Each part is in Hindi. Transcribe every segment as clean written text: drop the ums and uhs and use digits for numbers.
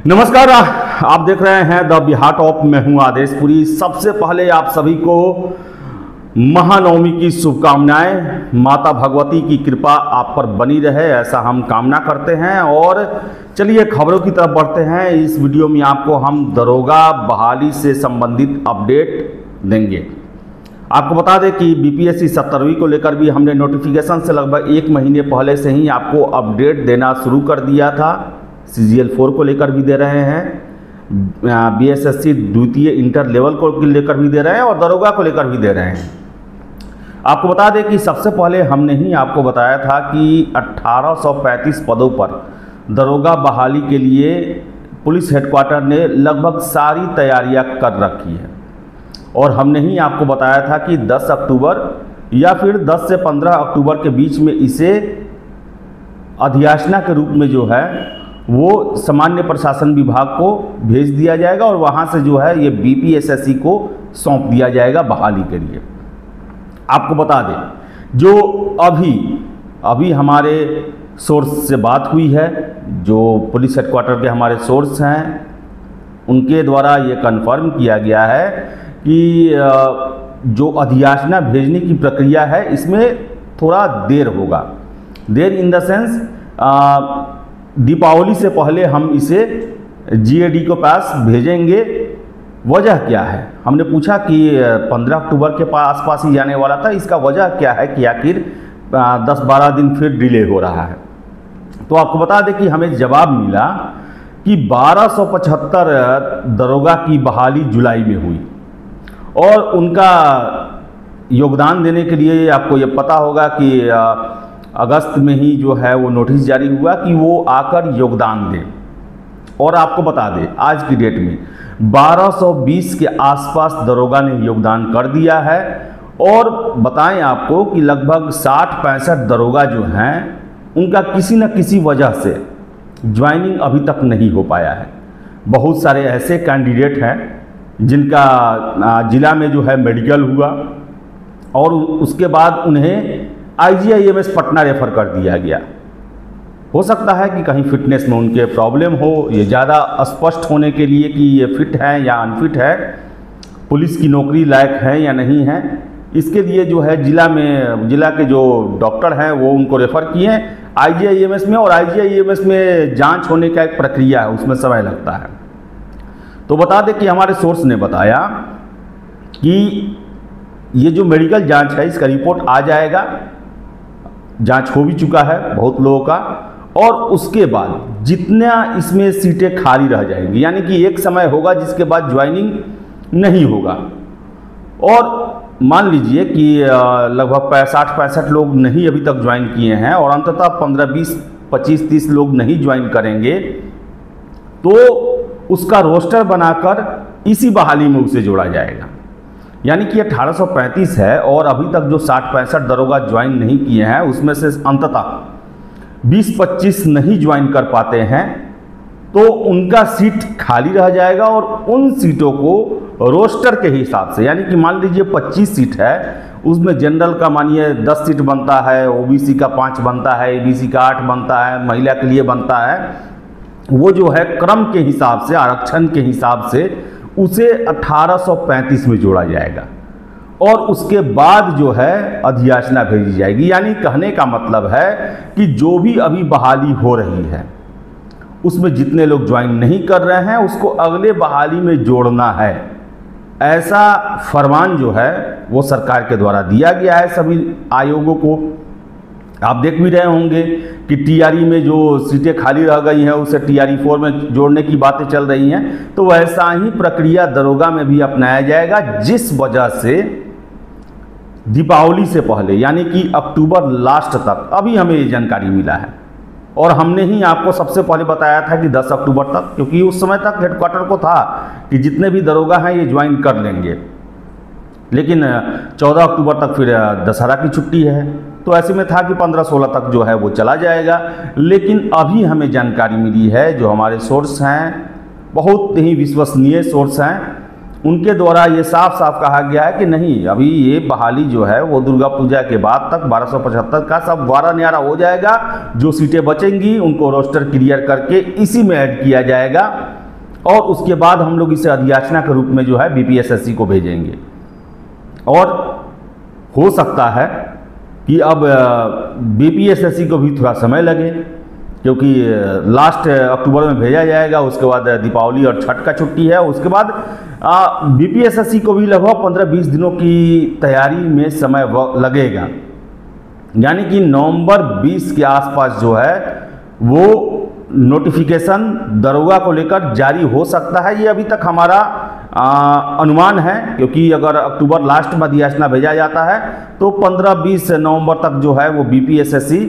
नमस्कार, आप देख रहे हैं द बिहार टॉप। मैं हूं आदेशपुरी। सबसे पहले आप सभी को महानवमी की शुभकामनाएं। माता भगवती की कृपा आप पर बनी रहे, ऐसा हम कामना करते हैं। और चलिए खबरों की तरफ बढ़ते हैं। इस वीडियो में आपको हम दरोगा बहाली से संबंधित अपडेट देंगे। आपको बता दें कि बीपीएससी 70वीं को लेकर भी हमने नोटिफिकेशन से लगभग 1 महीने पहले से ही आपको अपडेट देना शुरू कर दिया था। CGL 4 को लेकर भी दे रहे हैं, BSSC द्वितीय इंटर लेवल को लेकर भी दे रहे हैं और दरोगा को लेकर भी दे रहे हैं। आपको बता दें कि सबसे पहले हमने ही आपको बताया था कि 1835 पदों पर दरोगा बहाली के लिए पुलिस हेडक्वार्टर ने लगभग सारी तैयारियां कर रखी है। और हमने ही आपको बताया था कि 10 अक्टूबर या फिर 10 से 15 अक्टूबर के बीच में इसे अधियाचना के रूप में जो है वो सामान्य प्रशासन विभाग को भेज दिया जाएगा और वहाँ से जो है ये BPSSC को सौंप दिया जाएगा बहाली के लिए। आपको बता दें जो अभी हमारे सोर्स से बात हुई है, जो पुलिस हेडक्वार्टर के हमारे सोर्स हैं, उनके द्वारा ये कन्फर्म किया गया है कि जो अधियाचना भेजने की प्रक्रिया है इसमें थोड़ा देर होगा। देर इन द सेंस दीपावली से पहले हम इसे GAD के पास भेजेंगे। वजह क्या है, हमने पूछा कि 15 अक्टूबर के आसपास ही जाने वाला था, इसका वजह क्या है कि आखिर 10-12 दिन फिर डिले हो रहा है। तो आपको बता दें कि हमें जवाब मिला कि 1275 दरोगा की बहाली जुलाई में हुई और उनका योगदान देने के लिए आपको ये पता होगा कि अगस्त में ही जो है वो नोटिस जारी हुआ कि वो आकर योगदान दें। और आपको बता दें आज की डेट में 1220 के आसपास दरोगा ने योगदान कर दिया है। और बताएं आपको कि लगभग 60-65 दरोगा जो हैं उनका किसी न किसी वजह से ज्वाइनिंग अभी तक नहीं हो पाया है। बहुत सारे ऐसे कैंडिडेट हैं जिनका ज़िला में जो है मेडिकल हुआ और उसके बाद उन्हें IGIMS पटना रेफर कर दिया गया। हो सकता है कि कहीं फिटनेस में उनके प्रॉब्लम हो, ये ज़्यादा स्पष्ट होने के लिए कि ये फिट है या अनफिट है, पुलिस की नौकरी लायक है या नहीं है, इसके लिए जो है जिला के जो डॉक्टर हैं वो उनको रेफ़र किए IGIMS में। और IGIMS में जांच होने का एक प्रक्रिया है, उसमें समय लगता है। तो बता दें कि हमारे सोर्स ने बताया कि ये जो मेडिकल जांच है इसका रिपोर्ट आ जाएगा, जांच हो भी चुका है बहुत लोगों का। और उसके बाद जितना इसमें सीटें खाली रह जाएंगी, यानी कि एक समय होगा जिसके बाद ज्वाइनिंग नहीं होगा। और मान लीजिए कि लगभग 65-65 लोग नहीं अभी तक ज्वाइन किए हैं और अंततः 15-20, 25-30 लोग नहीं ज्वाइन करेंगे, तो उसका रोस्टर बनाकर इसी बहाली में उसे जोड़ा जाएगा। यानी कि 1835 है और अभी तक जो 60-65 दरोगा ज्वाइन नहीं किए हैं उसमें से अंततः 20-25 नहीं ज्वाइन कर पाते हैं, तो उनका सीट खाली रह जाएगा। और उन सीटों को रोस्टर के हिसाब से, यानी कि मान लीजिए 25 सीट है, उसमें जनरल का मानिए 10 सीट बनता है, OBC का 5 बनता है, ABC का 8 बनता है, महिला के लिए बनता है, वो जो है क्रम के हिसाब से, आरक्षण के हिसाब से उसे 1835 में जोड़ा जाएगा और उसके बाद जो है अधियाचना भेजी जाएगी। यानी कहने का मतलब है कि जो भी अभी बहाली हो रही है उसमें जितने लोग ज्वाइन नहीं कर रहे हैं उसको अगले बहाली में जोड़ना है। ऐसा फरमान जो है वो सरकार के द्वारा दिया गया है सभी आयोगों को। आप देख भी रहे होंगे कि TRE में जो सीटें खाली रह गई हैं उसे TRE 4 में जोड़ने की बातें चल रही हैं। तो वैसा ही प्रक्रिया दरोगा में भी अपनाया जाएगा, जिस वजह से दीपावली से पहले यानी कि अक्टूबर लास्ट तक अभी हमें ये जानकारी मिला है। और हमने ही आपको सबसे पहले बताया था कि 10 अक्टूबर तक, क्योंकि उस समय तक हेडक्वार्टर को था कि जितने भी दरोगा हैं ये ज्वाइन कर लेंगे। लेकिन 14 अक्टूबर तक फिर दशहरा की छुट्टी है, तो ऐसे में था कि 15-16 तक जो है वो चला जाएगा। लेकिन अभी हमें जानकारी मिली है, जो हमारे सोर्स हैं बहुत ही विश्वसनीय सोर्स हैं, उनके द्वारा ये साफ साफ कहा गया है कि नहीं, अभी ये बहाली जो है वो दुर्गा पूजा के बाद तक 1275 का सब वारा न्यारा हो जाएगा। जो सीटें बचेंगी उनको रोस्टर क्लियर करके इसी में ऐड किया जाएगा और उसके बाद हम लोग इसे अधियाचना के रूप में जो है बीपीएसएससी को भेजेंगे। और हो सकता है कि अब बीपीएसएससी को भी थोड़ा समय लगे, क्योंकि लास्ट अक्टूबर में भेजा जाएगा, उसके बाद दीपावली और छठ का छुट्टी है, उसके बाद बीपीएसएससी को भी लगभग 15-20 दिनों की तैयारी में समय लगेगा। यानी कि नवंबर 20 के आसपास जो है वो नोटिफिकेशन दरोगा को लेकर जारी हो सकता है। ये अभी तक हमारा अनुमान है, क्योंकि अगर अक्टूबर लास्ट में अधियाचना भेजा जाता है तो 15-20 नवंबर तक जो है वो बीपीएसएससी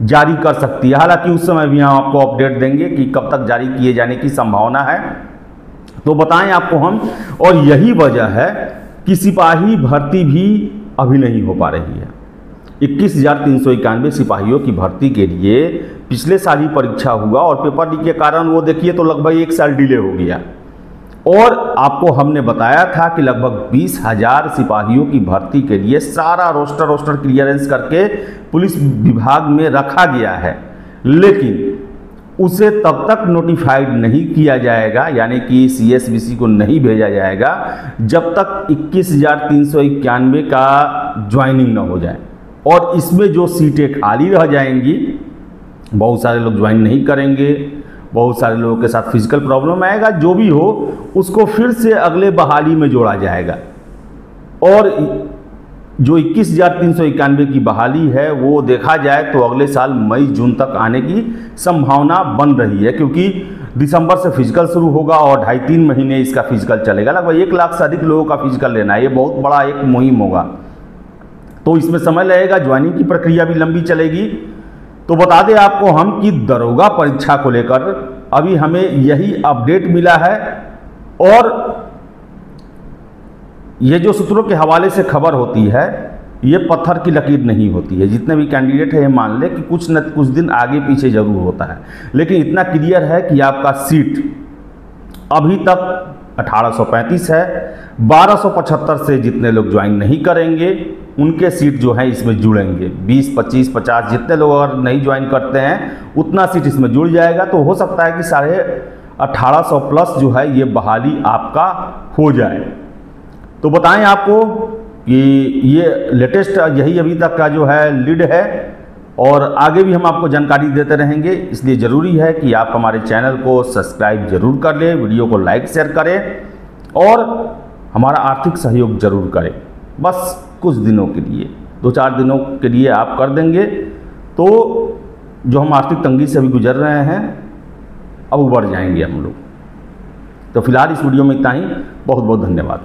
जारी कर सकती है। हालांकि उस समय भी हम आपको अपडेट देंगे कि कब तक जारी किए जाने की संभावना है, तो बताएं आपको हम। और यही वजह है कि सिपाही भर्ती भी अभी नहीं हो पा रही है। 21,391 सिपाहियों की भर्ती के लिए पिछले साल ही परीक्षा हुआ और पेपर लीक के कारण वो देखिए तो लगभग 1 साल डिले हो गया। और आपको हमने बताया था कि लगभग 20,000 सिपाहियों की भर्ती के लिए सारा रोस्टर क्लियरेंस करके पुलिस विभाग में रखा गया है, लेकिन उसे तब तक नोटिफाइड नहीं किया जाएगा, यानी कि सीएसबीसी को नहीं भेजा जाएगा जब तक 21,391 का ज्वाइनिंग न हो जाए। और इसमें जो सीटें खाली रह जाएंगी, बहुत सारे लोग ज्वाइन नहीं करेंगे, बहुत सारे लोगों के साथ फिजिकल प्रॉब्लम आएगा, जो भी हो उसको फिर से अगले बहाली में जोड़ा जाएगा। और जो 21,391 की बहाली है वो देखा जाए तो अगले साल मई जून तक आने की संभावना बन रही है, क्योंकि दिसंबर से फिजिकल शुरू होगा और 2.5-3 महीने इसका फिजिकल चलेगा। लगभग 1 लाख से अधिक लोगों का फिजिकल लेना है, ये बहुत बड़ा एक मुहिम होगा, तो इसमें समय लगेगा, ज्वाइनिंग की प्रक्रिया भी लंबी चलेगी। तो बता दें आपको हम कि दरोगा परीक्षा को लेकर अभी हमें यही अपडेट मिला है। और ये जो सूत्रों के हवाले से खबर होती है ये पत्थर की लकीर नहीं होती है। जितने भी कैंडिडेट हैं ये मान ले कि कुछ न कुछ दिन आगे पीछे जरूर होता है, लेकिन इतना क्लियर है कि आपका सीट अभी तक 1835 है। 1275 से जितने लोग ज्वाइन नहीं करेंगे उनके सीट जो है इसमें जुड़ेंगे। 20, 25, 50 जितने लोग अगर नहीं ज्वाइन करते हैं उतना सीट इसमें जुड़ जाएगा। तो हो सकता है कि 1850 प्लस जो है ये बहाली आपका हो जाए। तो बताएं आपको कि ये लेटेस्ट यही अभी तक का जो है लीड है, और आगे भी हम आपको जानकारी देते रहेंगे। इसलिए ज़रूरी है कि आप हमारे चैनल को सब्सक्राइब जरूर कर लें, वीडियो को लाइक शेयर करें और हमारा आर्थिक सहयोग जरूर करें। बस कुछ दिनों के लिए, 2-4 दिनों के लिए आप कर देंगे तो जो हम आर्थिक तंगी से अभी गुजर रहे हैं अब उबर जाएंगे हम लोग। तो फिलहाल इस वीडियो में इतना ही। बहुत बहुत धन्यवाद।